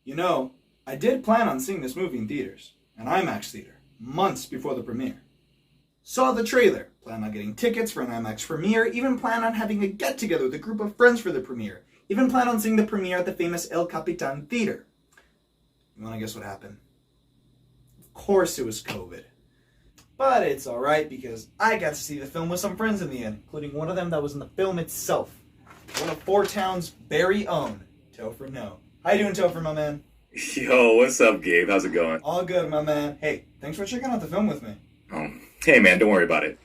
You know, I did plan on seeing this movie in theaters, an IMAX theater, months before the premiere. Saw the trailer, planned on getting tickets for an IMAX premiere, even planned on having a get-together with a group of friends for the premiere, even planned on seeing the premiere at the famous El Capitan Theater. You wanna guess what happened? Of course it was COVID. But it's alright because I got to see the film with some friends in the end, including one of them that was in the film itself. One of Four Town's very own, Topher Ngo. How you doing, Topher, my man? Yo, what's up, Gabe? How's it going? All good, my man. Hey, thanks for checking out the film with me. Oh, hey, man, don't worry about it.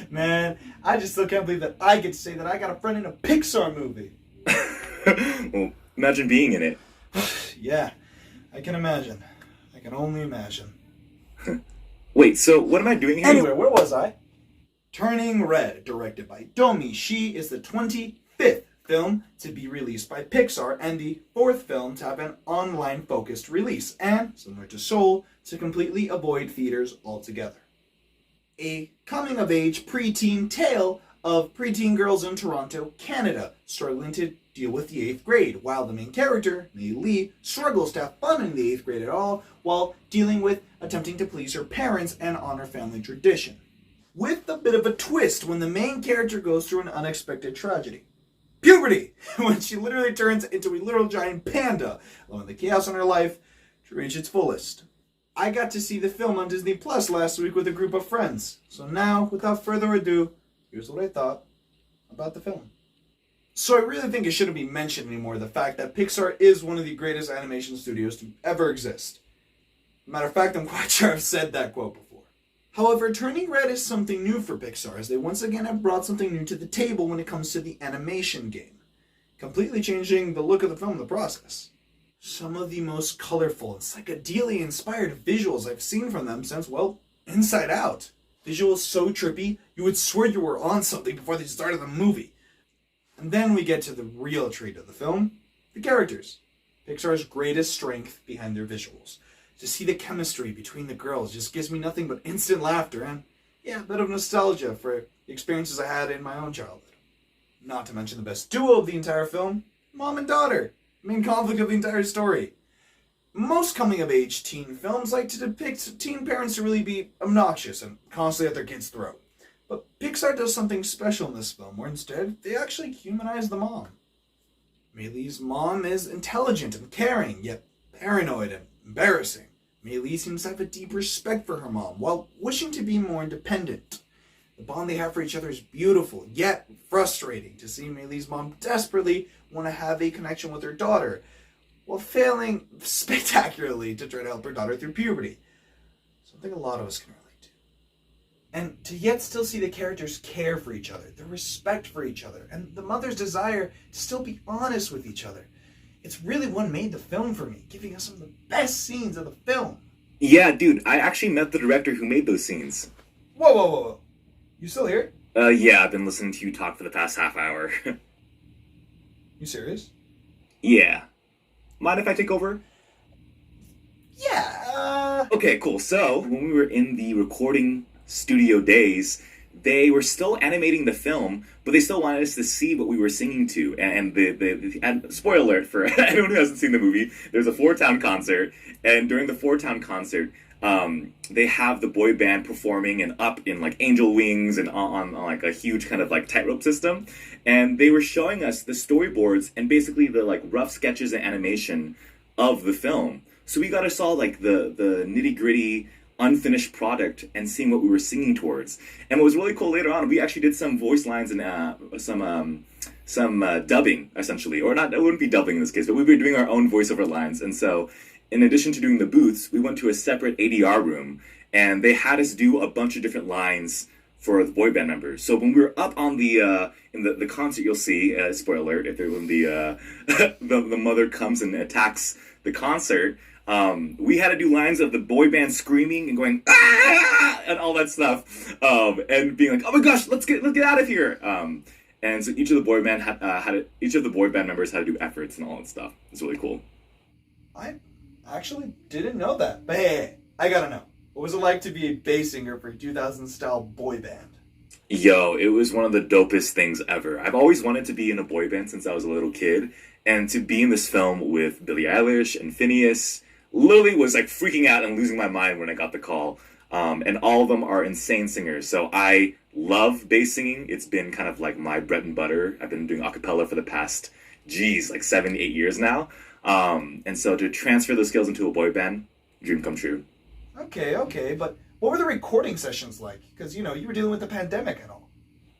Man, I just still can't believe that I get to say that I got a friend in a Pixar movie. Well, imagine being in it. Yeah, I can imagine. I can only imagine. Wait, so what am I doing here? Anyway, where was I? Turning Red, directed by Domi Shi, is the 25th film to be released by Pixar and the 4th film to have an online-focused release, and, similar to Soul, to completely avoid theaters altogether. A coming-of-age preteen tale of preteen girls in Toronto, Canada, struggling to deal with the 8th grade, while the main character, Mei Lee, struggles to have fun in the 8th grade at all, while dealing with attempting to please her parents and honor family tradition. With a bit of a twist when the main character goes through an unexpected tragedy. Puberty! When she literally turns into a little giant panda, allowing the chaos in her life to reach its fullest. I got to see the film on Disney Plus last week with a group of friends. So now, without further ado, here's what I thought about the film. So I really think it shouldn't be mentioned anymore, the fact that Pixar is one of the greatest animation studios to ever exist. Matter of fact, I'm quite sure I've said that quote before. However, Turning Red is something new for Pixar, as they once again have brought something new to the table when it comes to the animation game, completely changing the look of the film in the process. Some of the most colorful and psychedelically inspired visuals I've seen from them since, well, Inside Out. Visuals so trippy, you would swear you were on something before they started the movie. And then we get to the real treat of the film, the characters. Pixar's greatest strength behind their visuals. To see the chemistry between the girls just gives me nothing but instant laughter and, yeah, a bit of nostalgia for the experiences I had in my own childhood. Not to mention the best duo of the entire film, mom and daughter, the main conflict of the entire story. Most coming-of-age teen films like to depict teen parents to really be obnoxious and constantly at their kids' throat. But Pixar does something special in this film, where instead, they actually humanize the mom. Mei Lee's mom is intelligent and caring, yet paranoid and embarrassing. Mei Lee seems to have a deep respect for her mom, while wishing to be more independent. The bond they have for each other is beautiful, yet frustrating to see Mei Lee's mom desperately want to have a connection with her daughter, while failing spectacularly to try to help her daughter through puberty. Something a lot of us can relate to. And to yet still see the characters care for each other, their respect for each other, and the mother's desire to still be honest with each other. It's really what made the film for me, giving us some of the best scenes of the film. Yeah, dude, I actually met the director who made those scenes. Whoa. You still here? Yeah, I've been listening to you talk for the past half hour. You serious? Yeah. Mind if I take over? Yeah, Okay, cool. So, when we were in the recording studio days, they were still animating the film, but they still wanted us to see what we were singing to. And spoiler alert for anyone who hasn't seen the movie, there's a Four Town concert, and during the Four Town concert, they have the boy band performing and up in like angel wings and on like a huge kind of like tightrope system, and they were showing us the storyboards and basically the like rough sketches and animation of the film. So we got to saw like the nitty gritty unfinished product and seeing what we were singing towards. And what was really cool later on, we actually did some voice lines and some dubbing essentially, or not. It wouldn't be dubbing in this case, but we were doing our own voiceover lines. And so, in addition to doing the booths, we went to a separate ADR room, and they had us do a bunch of different lines for the boy band members. So when we were up on the in the concert, you'll see spoiler alert if there when the mother comes and attacks the concert. We had to do lines of the boy band screaming and going ah! And all that stuff, and being like, "Oh my gosh, let's get out of here!" And so each of the boy band each of the boy band members had to do efforts and all that stuff. It's really cool. I actually didn't know that. But hey, I gotta know. What was it like to be a bass singer for a 2000s style boy band? Yo, it was one of the dopest things ever. I've always wanted to be in a boy band since I was a little kid, And to be in this film with Billie Eilish and Phineas, literally was like freaking out and losing my mind when I got the call. And all of them are insane singers. So I love bass singing. It's been kind of like my bread and butter. I've been doing a cappella for the past, like 7-8 years now. And so to transfer those skills into a boy band, dream come true. Okay, but what were the recording sessions like? Because, you were dealing with the pandemic and all.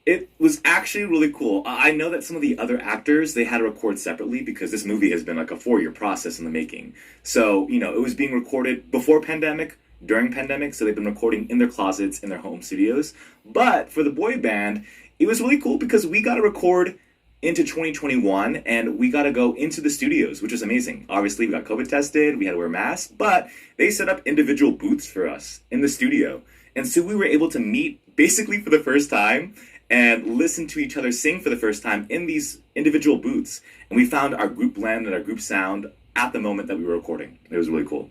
It was actually really cool. I know that some of the other actors, they had to record separately because this movie has been like a 4-year process in the making. So, it was being recorded before pandemic, during pandemic, so they've been recording in their closets, in their home studios. But for the boy band, it was really cool because we got to record into 2021 and we got to go into the studios, which was amazing. Obviously, we got COVID tested, we had to wear masks, but they set up individual booths for us in the studio. And so we were able to meet basically for the first time and listen to each other sing for the first time in these individual booths. And we found our group blend and our group sound at the moment that we were recording. It was really cool.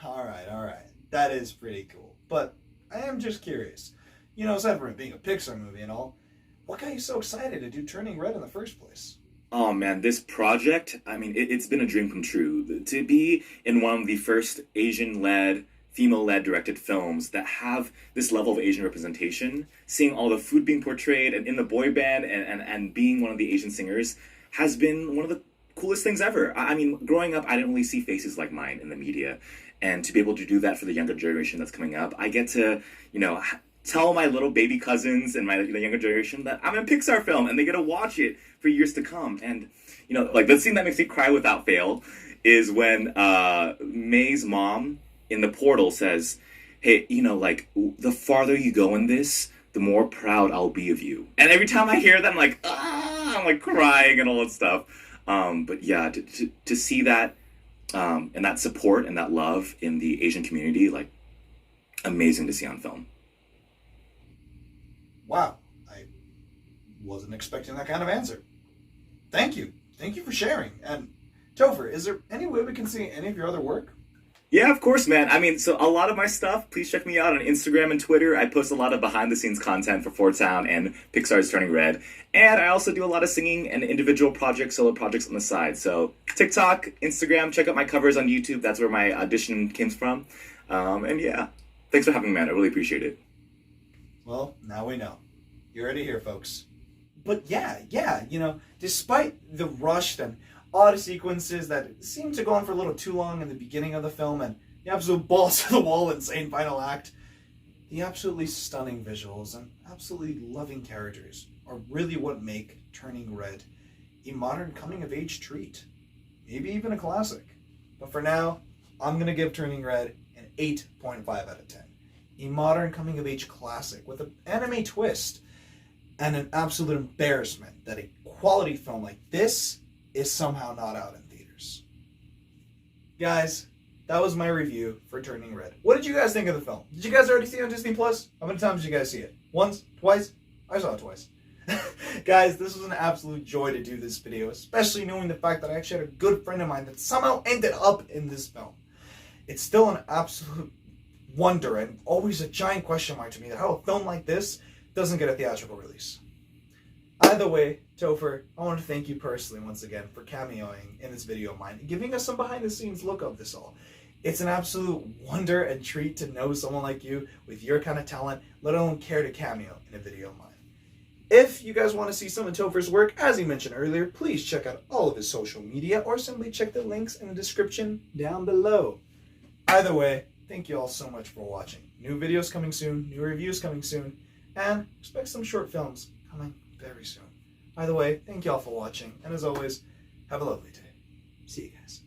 All right. That is pretty cool. But I am just curious. Aside from it being a Pixar movie and all, what got you so excited to do Turning Red in the first place? Oh man, this project, it's been a dream come true. To be in one of the first Asian-led, female-led directed films that have this level of Asian representation, seeing all the food being portrayed and in the boy band and being one of the Asian singers has been one of the coolest things ever. Growing up, I didn't really see faces like mine in the media. And to be able to do that for the younger generation that's coming up, I get to, tell my little baby cousins and the younger generation that I'm in a Pixar film and they get to watch it for years to come. And, the scene that makes me cry without fail is when May's mom in the portal says, hey, the farther you go in this, the more proud I'll be of you. And every time I hear that, I'm like, I'm like crying and all that stuff. But yeah, to see that and that support and that love in the Asian community, amazing to see on film. Wow, I wasn't expecting that kind of answer. Thank you for sharing. And Topher, is there any way we can see any of your other work? Yeah, of course, man. So a lot of my stuff, please check me out on Instagram and Twitter. I post a lot of behind-the-scenes content for Fort Town and Pixar's Turning Red. And I also do a lot of singing and individual projects, solo projects on the side. So TikTok, Instagram, check out my covers on YouTube. That's where my audition came from. And yeah, thanks for having me, man. I really appreciate it. Well, now we know. You heard it here, folks. But yeah, despite the rushed and odd sequences that seem to go on for a little too long in the beginning of the film and the absolute balls to the wall insane final act, the absolutely stunning visuals and absolutely loving characters are really what make Turning Red a modern coming-of-age treat. Maybe even a classic. But for now, I'm going to give Turning Red an 8.5 out of 10. A modern coming-of-age classic with an anime twist and an absolute embarrassment that a quality film like this is somehow not out in theaters. Guys, that was my review for Turning Red. What did you guys think of the film? Did you guys already see it on Disney Plus? How many times did you guys see it? Once? Twice? I saw it twice. Guys, this was an absolute joy to do this video, especially knowing the fact that I actually had a good friend of mine that somehow ended up in this film. It's still an absolute wonder and always a giant question mark to me that how a film like this doesn't get a theatrical release. Either way, Topher, I want to thank you personally once again for cameoing in this video of mine and giving us some behind the scenes look of this all. It's an absolute wonder and treat to know someone like you with your kind of talent, let alone care to cameo in a video of mine. If you guys want to see some of Topher's work, as he mentioned earlier, please check out all of his social media or simply check the links in the description down below. Either way, thank you all so much for watching. New videos coming soon, new reviews coming soon, and expect some short films coming very soon. By the way, thank you all for watching, and as always, have a lovely day. See you guys.